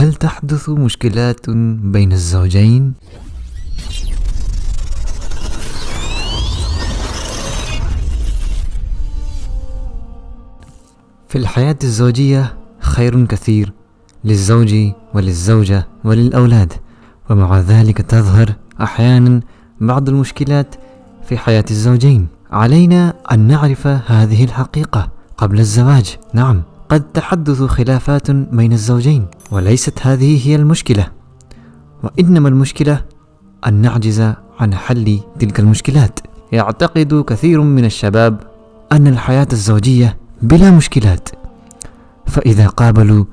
هل تحدث مشكلات بين الزوجين؟ في الحياة الزوجية خير كثير للزوج وللزوجة وللأولاد، ومع ذلك تظهر أحيانا بعض المشكلات في حياة الزوجين. علينا أن نعرف هذه الحقيقة قبل الزواج. نعم، قد تحدث خلافات بين الزوجين، وليست هذه هي المشكلة، وإنما المشكلة أن نعجز عن حل تلك المشكلات. يعتقد كثير من الشباب أن الحياة الزوجية بلا مشكلات، فإذا قابلوا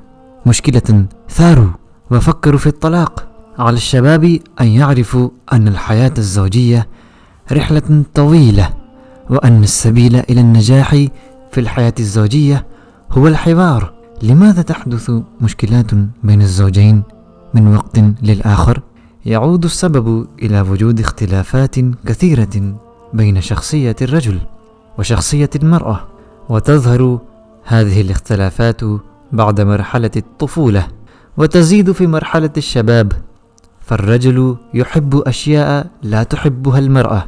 مشكلة ثاروا وفكروا في الطلاق. على الشباب أن يعرفوا أن الحياة الزوجية رحلة طويلة، وأن السبيل إلى النجاح في الحياة الزوجية هو الحوار. لماذا تحدث مشكلات بين الزوجين من وقت للآخر؟ يعود السبب إلى وجود اختلافات كثيرة بين شخصية الرجل وشخصية المرأة، وتظهر هذه الاختلافات بعد مرحلة الطفولة وتزيد في مرحلة الشباب. فالرجل يحب أشياء لا تحبها المرأة،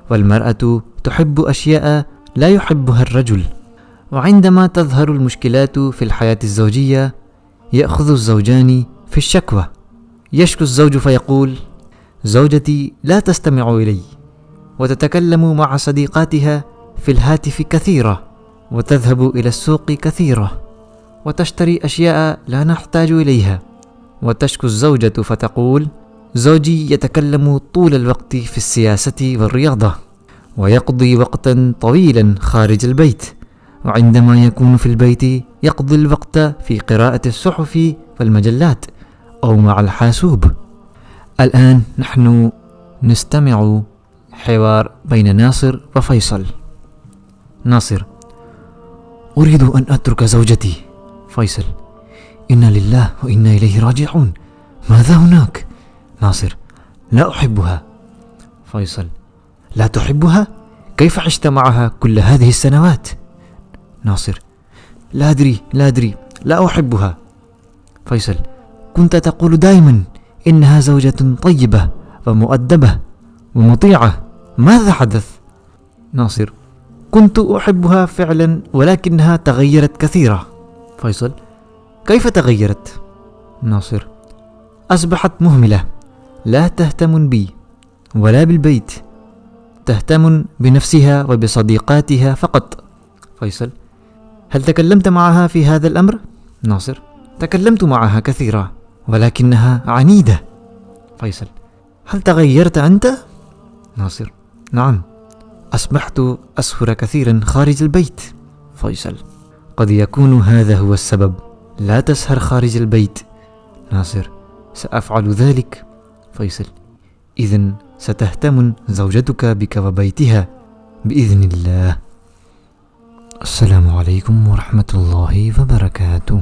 والمرأة تحب أشياء لا يحبها الرجل. وعندما تظهر المشكلات في الحياة الزوجية يأخذ الزوجان في الشكوى. يشكو الزوج فيقول: زوجتي لا تستمع إلي، وتتكلم مع صديقاتها في الهاتف كثيرة، وتذهب إلى السوق كثيرة، وتشتري أشياء لا نحتاج إليها. وتشكو الزوجة فتقول: زوجي يتكلم طول الوقت في السياسة والرياضة، ويقضي وقتا طويلا خارج البيت، وعندما يكون في البيت يقضي الوقت في قراءة الصحف والمجلات أو مع الحاسوب. الآن نحن نستمع حوار بين ناصر وفيصل. ناصر: أريد أن أترك زوجتي. فيصل: إنا لله وإنا إليه راجعون، ماذا هناك؟ ناصر: لا أحبها. فيصل: لا تحبها؟ كيف عشت معها كل هذه السنوات؟ ناصر: لا أدري لا أحبها. فيصل: كنت تقول دائما إنها زوجة طيبة ومؤدبة ومطيعة، ماذا حدث؟ ناصر: كنت أحبها فعلا، ولكنها تغيرت كثيرا. فيصل: كيف تغيرت؟ ناصر: أصبحت مهملة، لا تهتم بي ولا بالبيت، تهتم بنفسها وبصديقاتها فقط. فيصل: هل تكلمت معها في هذا الأمر؟ ناصر: تكلمت معها كثيرا، ولكنها عنيدة. فيصل: هل تغيرت أنت؟ ناصر: نعم، أصبحت أسهر كثيرا خارج البيت. فيصل: قد يكون هذا هو السبب، لا تسهر خارج البيت. ناصر: سأفعل ذلك. فيصل: إذن ستهتم زوجتك بك وبيتها بإذن الله. السلام عليكم ورحمة الله وبركاته.